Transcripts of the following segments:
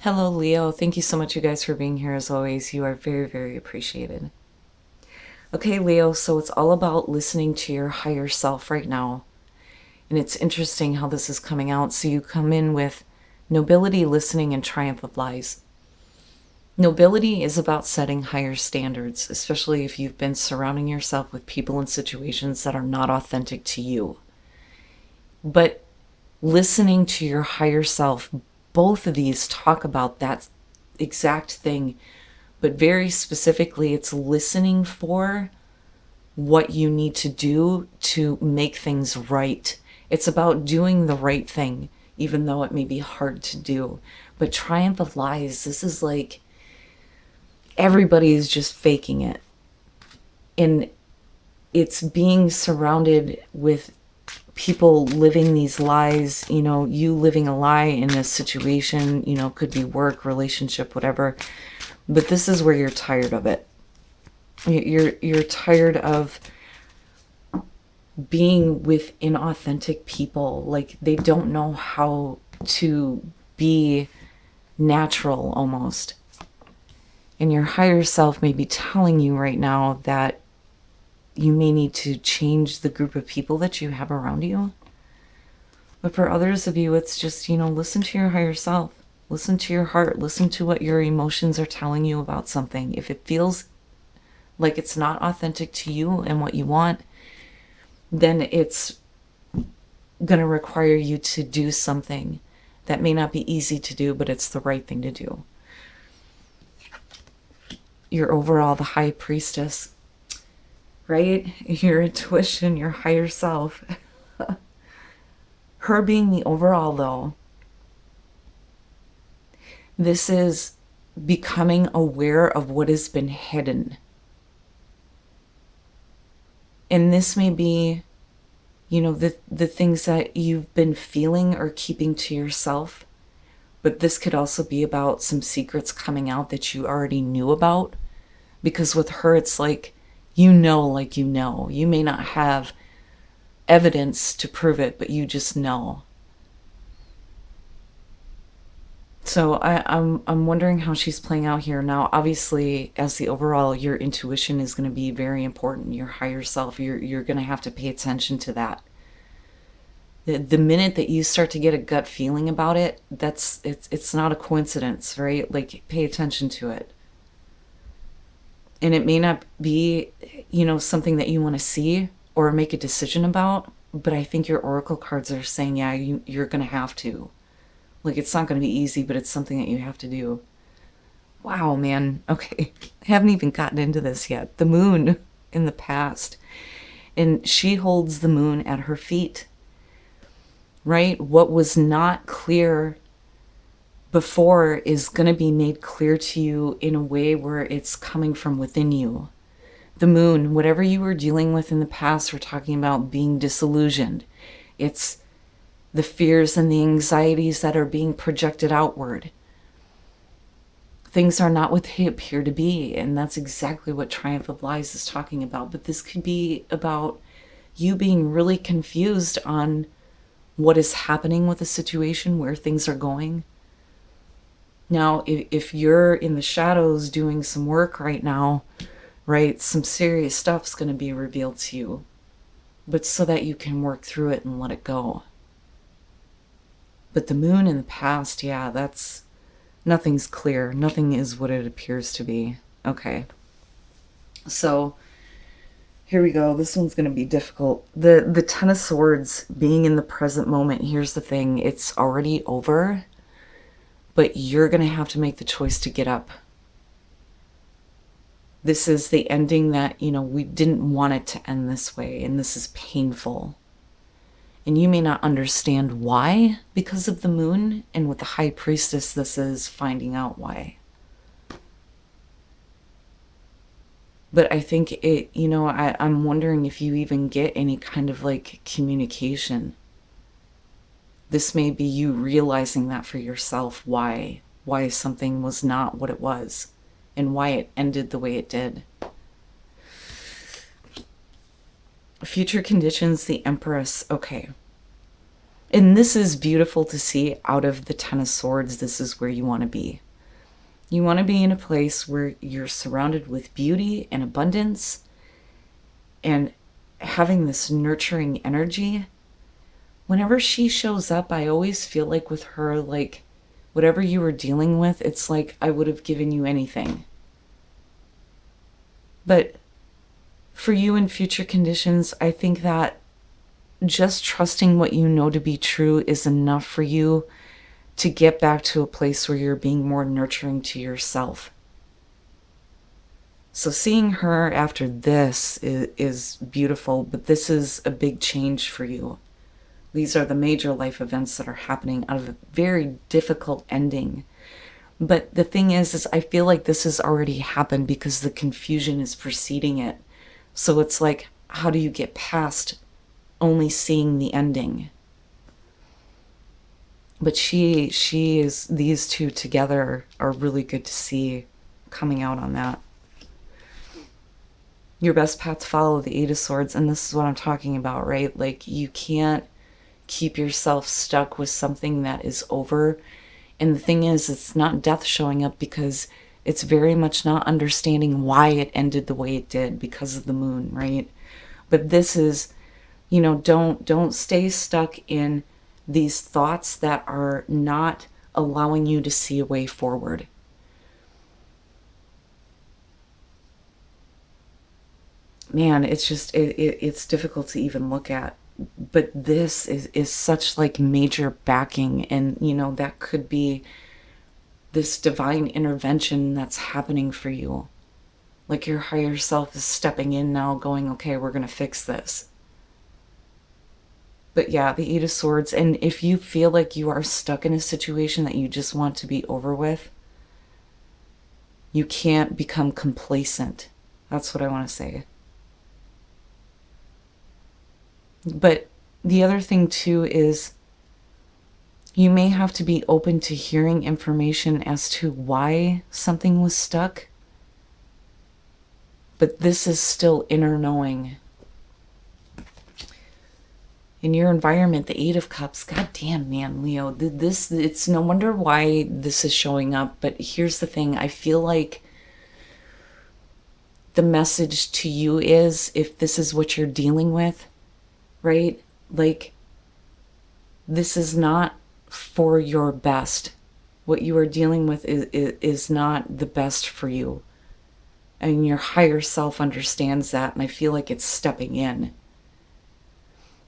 Hello, Leo. Thank you so much, you guys, for being here as always. You are very, very appreciated. Okay, Leo, so it's all about listening to your higher self right now. And it's interesting how this is coming out. So you come in with nobility, listening, and triumph of lies. Nobility is about setting higher standards, especially if you've been surrounding yourself with people and situations that are not authentic to you. But listening to your higher self, both of these talk about that exact thing, but very specifically, it's listening for what you need to do to make things right. It's about doing the right thing, even though it may be hard to do. But triumph of lies, this is like everybody is just faking it. And it's being surrounded with people living these lies, you living a lie in a situation, could be work, relationship, whatever. But this is where you're tired of it. You're tired of being with inauthentic people. Like, they don't know how to be natural almost. And your higher self may be telling you right now that you may need to change the group of people that you have around you. But for others of you, it's just, listen to your higher self. Listen to your heart. Listen to what your emotions are telling you about something. If it feels like it's not authentic to you and what you want, then it's going to require you to do something that may not be easy to do, but it's the right thing to do. You're overall the high priestess, right? Your intuition, your higher self. Her being the overall, though, this is becoming aware of what has been hidden. And this may be, the things that you've been feeling or keeping to yourself. But this could also be about some secrets coming out that you already knew about. Because with her, it's like, you know. You may not have evidence to prove it, but you just know. So I'm wondering how she's playing out here. Now, obviously, as the overall, your intuition is going to be very important. Your higher self, you're going to have to pay attention to that. The minute that you start to get a gut feeling about it, it's not a coincidence, right? Like, pay attention to it. And it may not be, something that you want to see or make a decision about, but I think your oracle cards are saying, yeah, you're going to have to. Like, it's not going to be easy, but it's something that you have to do. Wow, man. Okay. I haven't even gotten into this yet. The moon in the past. And she holds the moon at her feet. Right? What was not clear before is going to be made clear to you in a way where it's coming from within you. The moon, whatever you were dealing with in the past, we're talking about being disillusioned. It's the fears and the anxieties that are being projected outward. Things are not what they appear to be, and that's exactly what Triumph of Lies is talking about. But this could be about you being really confused on what is happening with the situation, where things are going. Now, if you're in the shadows doing some work right now, right, some serious stuff's going to be revealed to you. But so that you can work through it and let it go. But the moon in the past, yeah, nothing's clear. Nothing is what it appears to be. Okay. So, here we go. This one's going to be difficult. The Ten of Swords being in the present moment, here's the thing. It's already over, but you're going to have to make the choice to get up. This is the ending that, we didn't want it to end this way, and this is painful. And you may not understand why because of the moon, and with the High Priestess, this is finding out why. But I think it, I'm wondering if you even get any kind of like communication. This may be you realizing that for yourself, why something was not what it was and why it ended the way it did. Future conditions, the Empress. Okay. And this is beautiful to see out of the Ten of Swords. This is where you want to be. You want to be in a place where you're surrounded with beauty and abundance and having this nurturing energy. Whenever she shows up, I always feel like with her, like whatever you were dealing with, it's like I would have given you anything. But for you in future conditions, I think that just trusting what you know to be true is enough for you to get back to a place where you're being more nurturing to yourself. So seeing her after this is beautiful, but this is a big change for you. These are the major life events that are happening out of a very difficult ending. But the thing is I feel like this has already happened because the confusion is preceding it. So it's like, how do you get past only seeing the ending? But she is, these two together are really good to see coming out on that. Your best path to follow, the Eight of Swords, and this is what I'm talking about, right? Like, you can't keep yourself stuck with something that is over. And the thing is, it's not death showing up because it's very much not understanding why it ended the way it did because of the moon, right? But this is, you know, don't stay stuck in these thoughts that are not allowing you to see a way forward. Man, it's just, it's difficult to even look at. But this is such like major backing, and you know, that could be this divine intervention that's happening for you. Like your higher self is stepping in now going, okay, we're going to fix this. But yeah, the Eight of Swords. And if you feel like you are stuck in a situation that you just want to be over with, you can't become complacent. That's what I want to say. But the other thing too is you may have to be open to hearing information as to why something was stuck. But this is still inner knowing. In your environment, the Eight of Cups, god damn, man, Leo, this, it's no wonder why this is showing up. But here's the thing, I feel like the message to you is, if this is what you're dealing with, right? Like, this is not for your best. What you are dealing with is not the best for you. And your higher self understands that, and I feel like it's stepping in.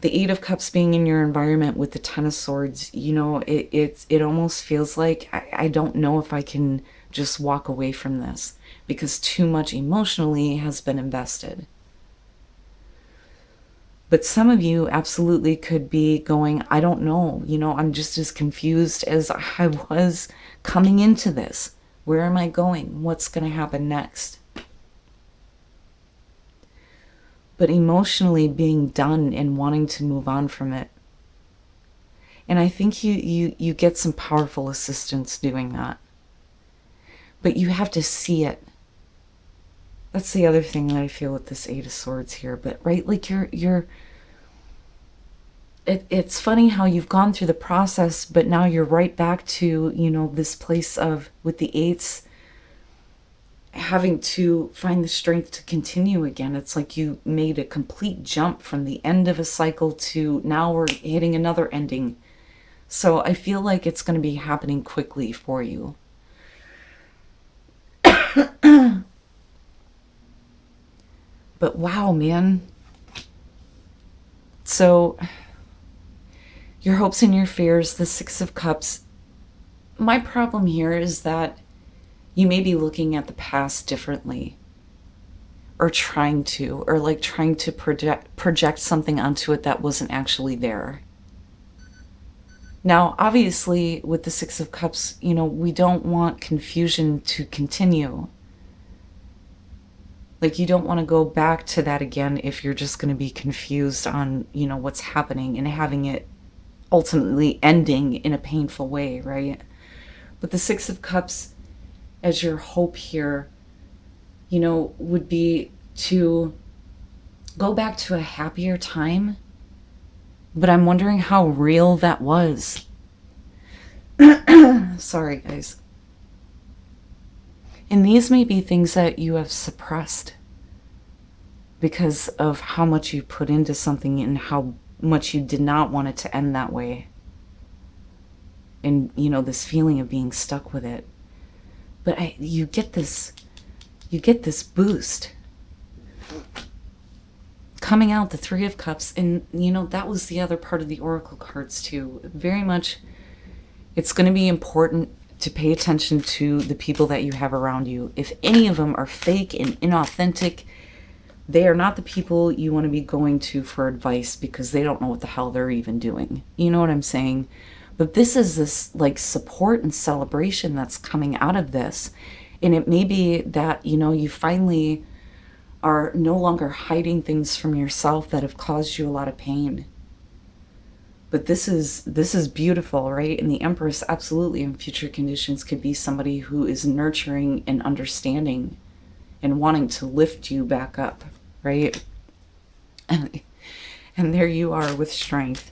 The Eight of Cups being in your environment with the Ten of Swords, you know, it almost feels like I don't know if I can just walk away from this because too much emotionally has been invested. But some of you absolutely could be going, I don't know, you know, I'm just as confused as I was coming into this. Where am I going? What's going to happen next? But emotionally being done and wanting to move on from it. And I think you get some powerful assistance doing that. But you have to see it. That's the other thing that I feel with this Eight of Swords here. But right, like it's funny how you've gone through the process, but now you're right back to, you know, this place of, with the eights, having to find the strength to continue again. It's like you made a complete jump from the end of a cycle to now we're hitting another ending. So I feel like it's going to be happening quickly for you. But wow, man. So your hopes and your fears, the Six of Cups. My problem here is that you may be looking at the past differently, or trying to project something onto it that wasn't actually there. Now, obviously, with the Six of Cups, you know, we don't want confusion to continue. Like, you don't want to go back to that again if you're just going to be confused on, you know, what's happening and having it ultimately ending in a painful way, right? But the Six of Cups, as your hope here, you know, would be to go back to a happier time But I'm wondering how real that was. Sorry, guys. And these may be things that you have suppressed because of how much you put into something and how much you did not want it to end that way. And, you know, this feeling of being stuck with it. But you get this boost. Coming out, the Three of Cups, and, you know, that was the other part of the Oracle cards, too. Very much, it's going to be important to pay attention to the people that you have around you. If any of them are fake and inauthentic, they are not the people you want to be going to for advice because they don't know what the hell they're even doing. You know what I'm saying? But this is this, like, support and celebration that's coming out of this. And it may be that, you know, you finally are no longer hiding things from yourself that have caused you a lot of pain. But this is beautiful, right? And the Empress absolutely in future conditions could be somebody who is nurturing and understanding and wanting to lift you back up, right? And there you are with strength.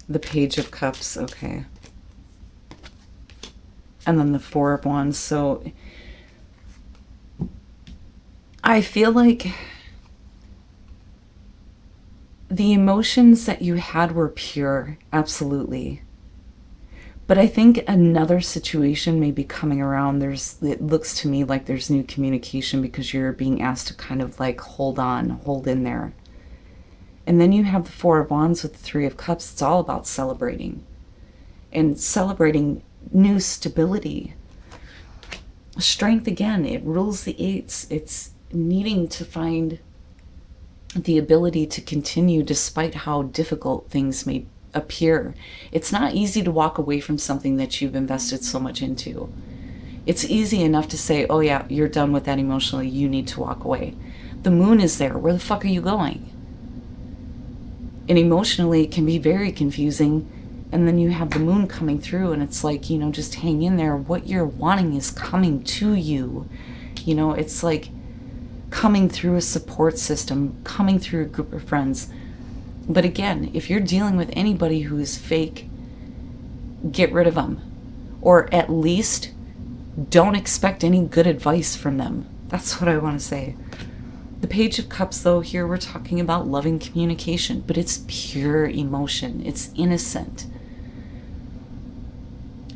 The Page of Cups, okay. And then the Four of Wands. So I feel like the emotions that you had were pure, absolutely. But I think another situation may be coming around. It looks to me like there's new communication because you're being asked to kind of like hold on, hold in there. And then you have the Four of Wands with the Three of Cups. It's all about celebrating. And celebrating new stability. Strength, again, it rules the eights. It's needing to find the ability to continue despite how difficult things may appear. It's not easy to walk away from something that you've invested so much into. It's easy enough to say, oh yeah, you're done with that emotionally, you need to walk away. The moon is there. Where the fuck are you going? And emotionally, it can be very confusing. And then you have the moon coming through and it's like, you know, just hang in there. What you're wanting is coming to you. You know, it's like coming through a support system, coming through a group of friends. But again, if you're dealing with anybody who is fake, get rid of them. Or at least don't expect any good advice from them. That's what I want to say. The Page of Cups, though, here we're talking about loving communication, but it's pure emotion. It's innocent.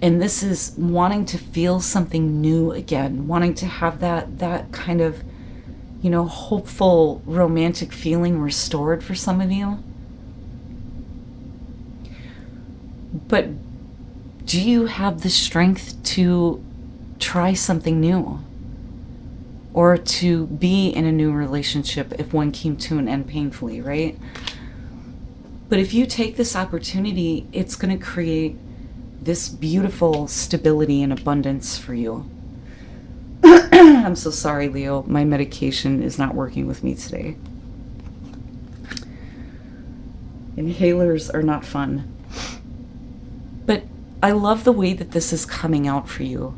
And this is wanting to feel something new again, wanting to have that kind of, you know, hopeful, romantic feeling restored for some of you. But do you have the strength to try something new? Or to be in a new relationship if one came to an end painfully, right? But if you take this opportunity, it's going to create this beautiful stability and abundance for you. I'm so sorry, Leo. My medication is not working with me today. Inhalers are not fun. But I love the way that this is coming out for you.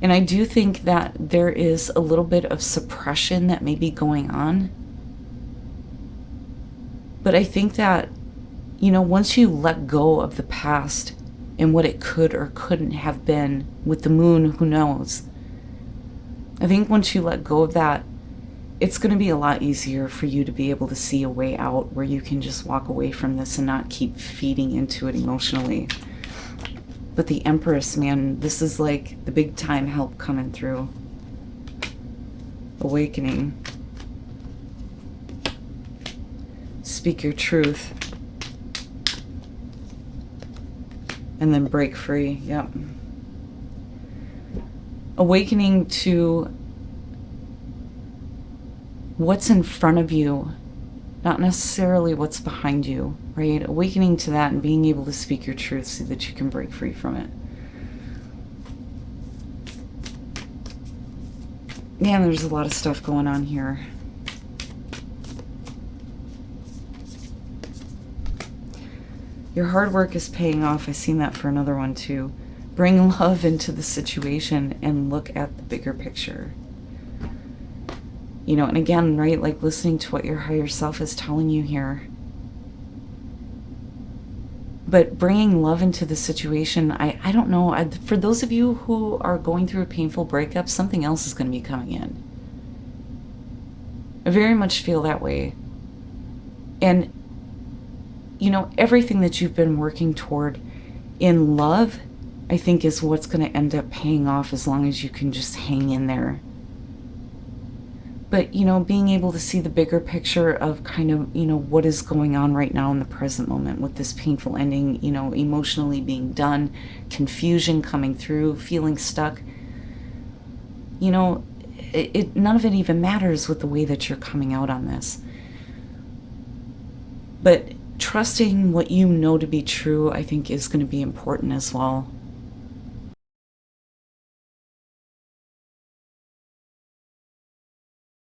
And I do think that there is a little bit of suppression that may be going on. But I think that, you know, once you let go of the past and what it could or couldn't have been with the moon, who knows? I think once you let go of that, it's going to be a lot easier for you to be able to see a way out where you can just walk away from this and not keep feeding into it emotionally. But the Empress, man, this is like the big time help coming through. Awakening. Speak your truth. And then break free. Yep. Awakening to what's in front of you, not necessarily what's behind you, right? Awakening to that and being able to speak your truth so that you can break free from it. Man, there's a lot of stuff going on here. Your hard work is paying off. I've seen that for another one too. Bring love into the situation and look at the bigger picture. You know, and again, right, like listening to what your higher self is telling you here. But bringing love into the situation, I don't know. For those of you who are going through a painful breakup, something else is going to be coming in. I very much feel that way. And, you know, everything that you've been working toward in love, I think, is what's going to end up paying off as long as you can just hang in there. But, you know, being able to see the bigger picture of kind of, you know, what is going on right now in the present moment with this painful ending, you know, emotionally being done, confusion coming through, feeling stuck. You know, none of it even matters with the way that you're coming out on this. But trusting what you know to be true, I think, is going to be important as well.